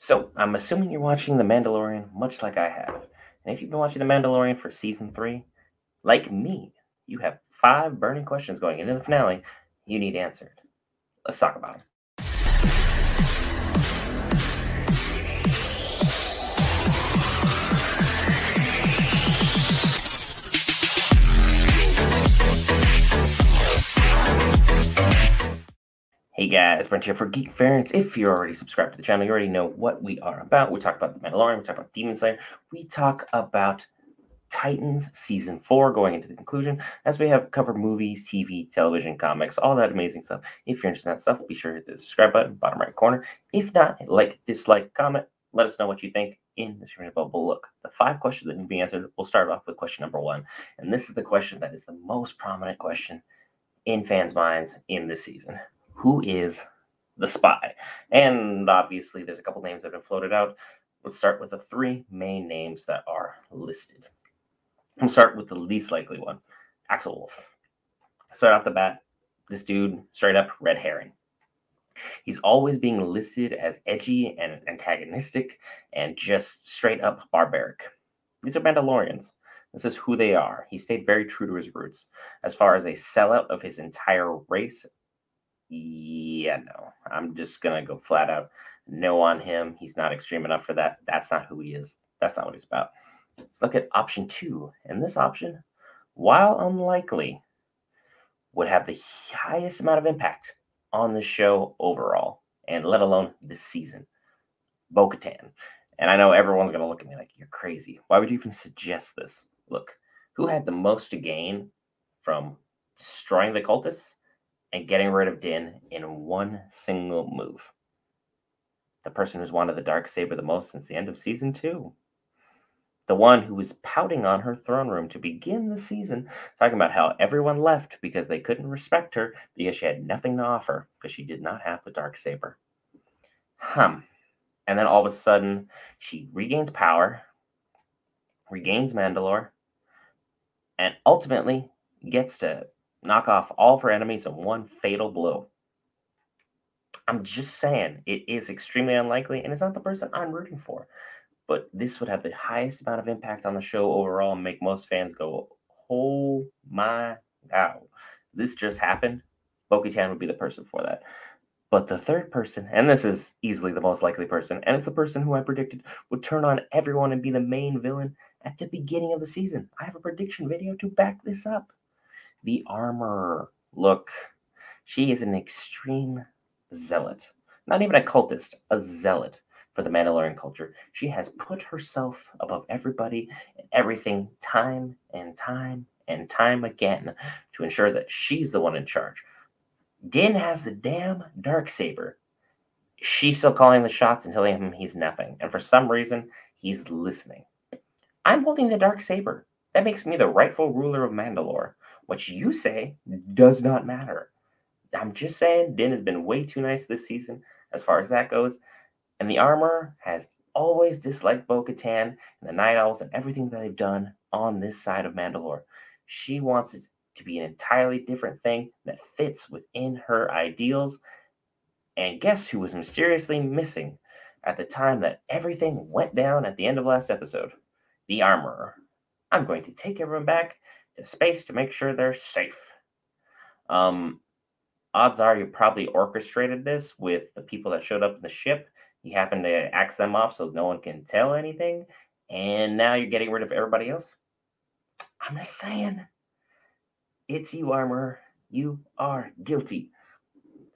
So, I'm assuming you're watching The Mandalorian much like I have. And if you've been watching The Mandalorian for season 3, like me, you have 5 burning questions going into the finale you need answered. Let's talk about them. Hey guys, Brent here for Geek Ferrets. If you're already subscribed to the channel, you already know what we are about. We talk about The Mandalorian, we talk about Demon Slayer, we talk about Titans Season 4 going into the conclusion, as we have covered movies, TV, television, comics, all that amazing stuff. If you're interested in that stuff, be sure to hit the subscribe button, bottom right corner. If not, like, dislike, comment, let us know what you think in the description bubble. Look, the 5 questions that need to be answered, we'll start off with question number 1. And this is the question that is the most prominent question in fans' minds in this season. Who is the spy? And obviously, there's a couple names that have been floated out. Let's start with the 3 main names that are listed. I'm start with the least likely one, Axel Wolf. Start off the bat, this dude, straight up red herring. He's always being listed as edgy and antagonistic and just straight up barbaric. These are Mandalorians. This is who they are. He stayed very true to his roots. As far as a sellout of his entire race, yeah, no. I'm just going to go flat out no on him. He's not extreme enough for that. That's not who he is. That's not what he's about. Let's look at option 2. And this option, while unlikely, would have the highest amount of impact on the show overall, and let alone this season. Bo-Katan. And I know everyone's going to look at me like, you're crazy. Why would you even suggest this? Look, who had the most to gain from destroying the cultists and getting rid of Din in one single move? The person who's wanted the Darksaber the most since the end of season 2. The one who was pouting on her throne room to begin the season, talking about how everyone left because they couldn't respect her because she had nothing to offer because she did not have the Darksaber. And then all of a sudden, she regains power, regains Mandalore, and ultimately gets to knock off all of her enemies in one fatal blow. I'm just saying, it is extremely unlikely, and it's not the person I'm rooting for. But this would have the highest amount of impact on the show overall and make most fans go, oh my God, this just happened. Bo-Katan would be the person for that. But the third person, and this is easily the most likely person, and it's the person who I predicted would turn on everyone and be the main villain at the beginning of the season. I have a prediction video to back this up. The Armorer. Look, she is an extreme zealot. Not even a cultist, a zealot for the Mandalorian culture. She has put herself above everybody and everything time and time and time again to ensure that she's the one in charge. Din has the damn Darksaber. She's still calling the shots and telling him he's nothing. And for some reason, he's listening. I'm holding the Darksaber. That makes me the rightful ruler of Mandalore. What you say does not matter. I'm just saying, Din has been way too nice this season as far as that goes. And the Armorer has always disliked Bo-Katan and the Night Owls and everything that they've done on this side of Mandalore. She wants it to be an entirely different thing that fits within her ideals. And guess who was mysteriously missing at the time that everything went down at the end of last episode? The Armorer. I'm going to take everyone back to space to make sure they're safe. Odds are you probably orchestrated this with the people that showed up in the ship. You happen to axe them off so no one can tell anything. And now you're getting rid of everybody else. I'm just saying. It's you, Armorer. You are guilty.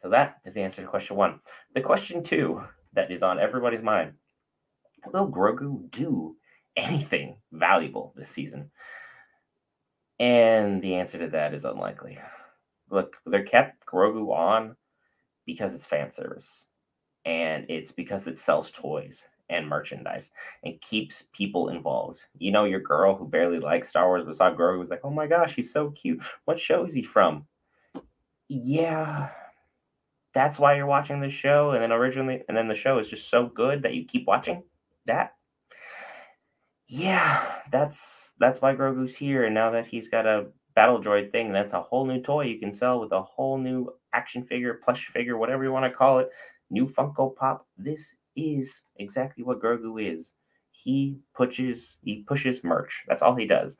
So that is the answer to question 1. The question 2 that is on everybody's mind. Will Grogu do anything valuable this season? And the answer to that is unlikely. Look, they kept Grogu on because it's fan service. And it's because it sells toys and merchandise and keeps people involved. You know, your girl who barely likes Star Wars but saw Grogu was like, oh my gosh, he's so cute. What show is he from? Yeah, that's why you're watching this show. And then the show is just so good that you keep watching that. Yeah, that's why Grogu's here. And now that he's got a battle droid thing, that's a whole new toy you can sell with a whole new action figure, plush figure, whatever you want to call it. new Funko Pop. This is exactly what Grogu is. He pushes merch. That's all he does.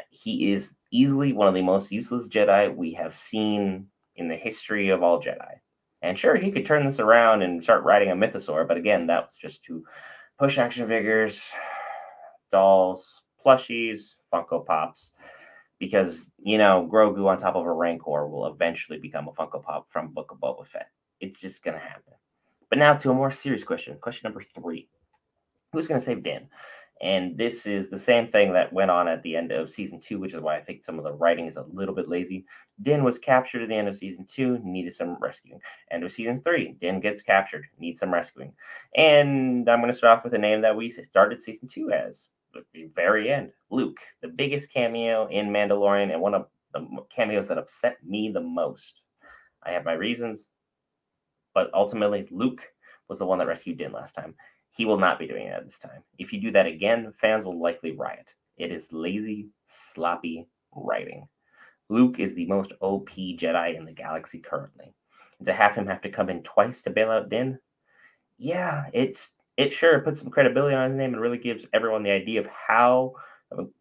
He is easily one of the most useless Jedi we have seen in the history of all Jedi. And sure, he could turn this around and start riding a mythosaur, but again, that was just to push action figures, dolls, plushies, Funko Pops, because, Grogu on top of a Rancor will eventually become a Funko Pop from Book of Boba Fett. It's just going to happen. But now to a more serious question. Question number 3. Who's going to save Dan? And this is the same thing that went on at the end of season 2, which is why I think some of the writing is a little bit lazy. Din was captured at the end of season 2, needed some rescuing. End of season 3, Din gets captured, needs some rescuing. And I'm going to start off with a name that we started season 2 as, at the very end, Luke, the biggest cameo in Mandalorian and one of the cameos that upset me the most. I have my reasons, but ultimately, Luke was the one that rescued Din last time. He will not be doing that this time. If you do that again, fans will likely riot. It is lazy, sloppy writing. Luke is the most OP Jedi in the galaxy currently. And to have him have to come in twice to bail out Din, yeah, it sure puts some credibility on his name and really gives everyone the idea of how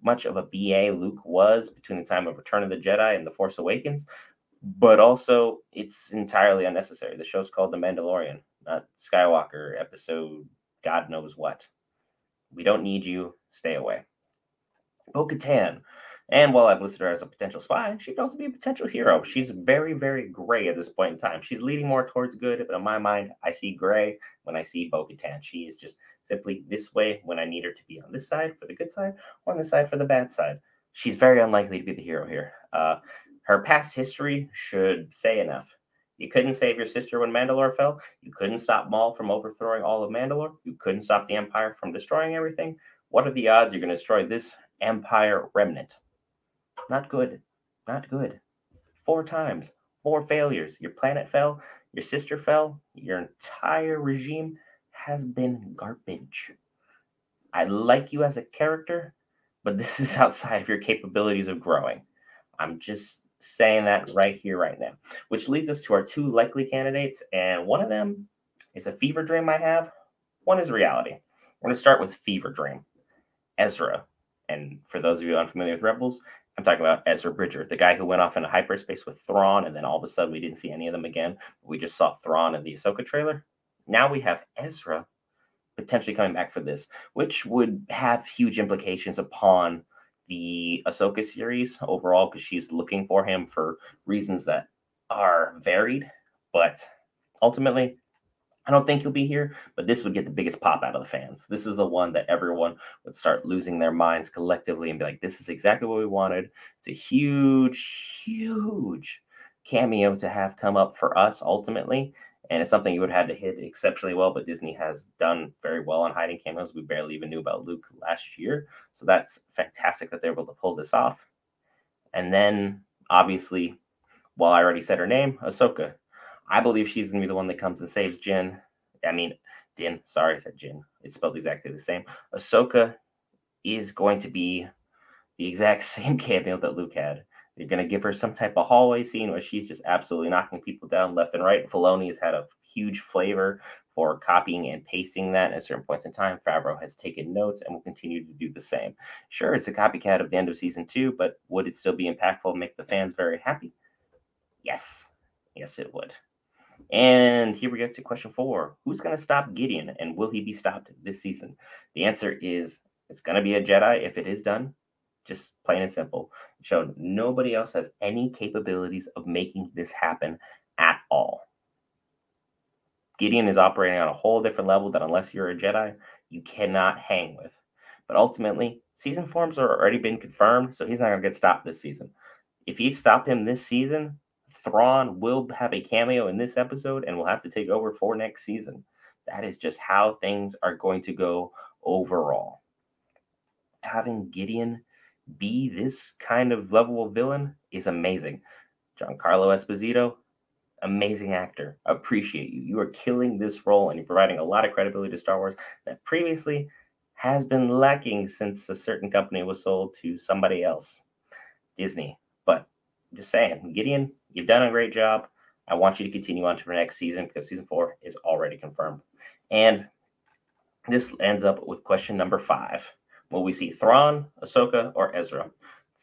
much of a BA Luke was between the time of Return of the Jedi and The Force Awakens. But also, it's entirely unnecessary. The show's called The Mandalorian, not Skywalker episode God knows what. We don't need you. Stay away. Bo-Katan. And while I've listed her as a potential spy, she could also be a potential hero. She's very, very gray at this point in time. She's leading more towards good, but in my mind, I see gray when I see Bo-Katan. She is just simply this way when I need her to be on this side for the good side or on this side for the bad side. She's very unlikely to be the hero here. Her past history should say enough. You couldn't save your sister when Mandalore fell. You couldn't stop Maul from overthrowing all of Mandalore. You couldn't stop the Empire from destroying everything. What are the odds you're going to destroy this Empire remnant? Not good. Not good. 4 times. 4 failures. Your planet fell. Your sister fell. Your entire regime has been garbage. I like you as a character, but this is outside of your capabilities of growing. I'm just saying that right here, right now. Which leads us to our 2 likely candidates, and one of them is a fever dream I have. One is reality. We're going to start with fever dream. Ezra. And for those of you unfamiliar with Rebels, I'm talking about Ezra Bridger, the guy who went off into hyperspace with Thrawn, and then all of a sudden we didn't see any of them again. We just saw Thrawn in the Ahsoka trailer. Now we have Ezra potentially coming back for this, which would have huge implications upon the Ahsoka series overall, because she's looking for him for reasons that are varied. But ultimately, I don't think he'll be here, but this would get the biggest pop out of the fans. This is the one that everyone would start losing their minds collectively and be like, this is exactly what we wanted. It's a huge, huge cameo to have come up for us ultimately. And it's something you would have had to hit exceptionally well, but Disney has done very well on hiding cameos. We barely even knew about Luke last year. So that's fantastic that they're able to pull this off. And then, obviously, while I already said her name, Ahsoka. I believe she's going to be the one that comes and saves Din. Sorry, I said Jin. It's spelled exactly the same. Ahsoka is going to be the exact same cameo that Luke had. They're going to give her some type of hallway scene where she's just absolutely knocking people down left and right. Filoni has had a huge flavor for copying and pasting that at certain points in time. Favreau has taken notes and will continue to do the same. Sure, it's a copycat of the end of season 2, but would it still be impactful and make the fans very happy? Yes. Yes, it would. And here we get to question 4. Who's going to stop Gideon, and will he be stopped this season? The answer is it's going to be a Jedi if it is done. Just plain and simple. It showed nobody else has any capabilities of making this happen at all. Gideon is operating on a whole different level that unless you're a Jedi, you cannot hang with. But ultimately, season forms are already been confirmed, so he's not going to get stopped this season. If you stop him this season, Thrawn will have a cameo in this episode and will have to take over for next season. That is just how things are going to go overall. Having Gideon be this kind of level of villain is amazing. Giancarlo Esposito, amazing actor. Appreciate you. You are killing this role and you're providing a lot of credibility to Star Wars that previously has been lacking since a certain company was sold to somebody else, Disney. But I'm just saying, Gideon, you've done a great job. I want you to continue on to the next season because season 4 is already confirmed. And this ends up with question number 5. Will we see Thrawn, Ahsoka, or Ezra?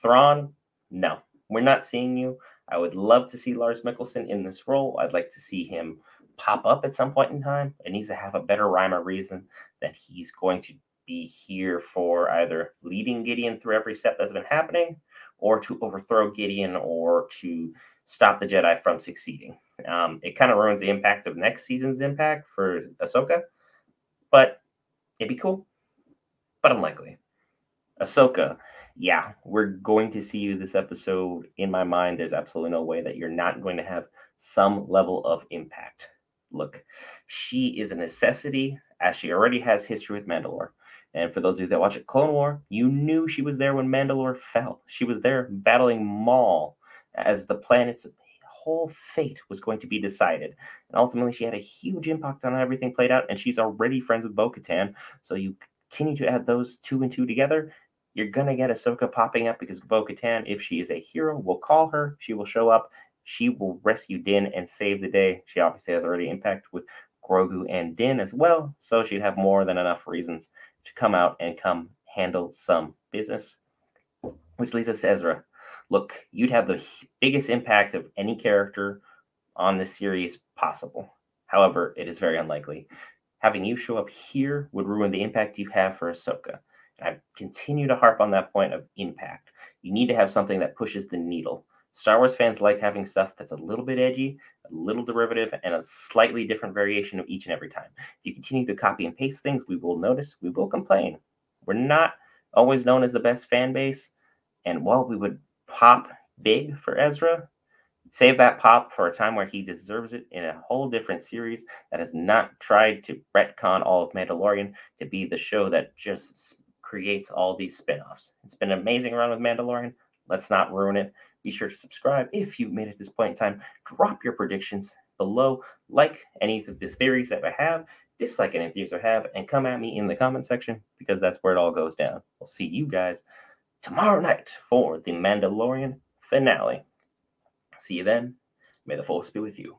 Thrawn, no. We're not seeing you. I would love to see Lars Mikkelsen in this role. I'd like to see him pop up at some point in time. It needs to have a better rhyme or reason that he's going to be here for either leading Gideon through every step that's been happening, or to overthrow Gideon, or to stop the Jedi from succeeding. It kind of ruins the impact of next season's impact for Ahsoka, but it'd be cool, but unlikely. Ahsoka, yeah, we're going to see you this episode. In my mind, there's absolutely no way that you're not going to have some level of impact. Look, she is a necessity, as she already has history with Mandalore. And for those of you that watch it, Clone War, you knew she was there when Mandalore fell. She was there battling Maul as the planet's whole fate was going to be decided. And ultimately, she had a huge impact on how everything played out, and she's already friends with Bo-Katan. So you continue to add those 2 and 2 together, you're going to get Ahsoka popping up because Bo-Katan, if she is a hero, will call her. She will show up. She will rescue Din and save the day. She obviously has already impact with Grogu and Din as well, so she'd have more than enough reasons to come out and come handle some business. Which leads us to Ezra. Look, you'd have the biggest impact of any character on this series possible. However, it is very unlikely. Having you show up here would ruin the impact you have for Ahsoka. And I continue to harp on that point of impact. You need to have something that pushes the needle. Star Wars fans like having stuff that's a little bit edgy, a little derivative, and a slightly different variation of each and every time. If you continue to copy and paste things, we will notice, we will complain. We're not always known as the best fan base. And while we would pop big for Ezra, save that pop for a time where he deserves it in a whole different series that has not tried to retcon all of Mandalorian to be the show that just creates all these spin-offs. It's been an amazing run with Mandalorian. Let's not ruin it. Be sure to subscribe if you've made it this point in time. Drop your predictions below. Like any of these theories that I have, dislike any of these I have, and come at me in the comment section because that's where it all goes down. We'll see you guys tomorrow night for the Mandalorian finale. See you then. May the Force be with you.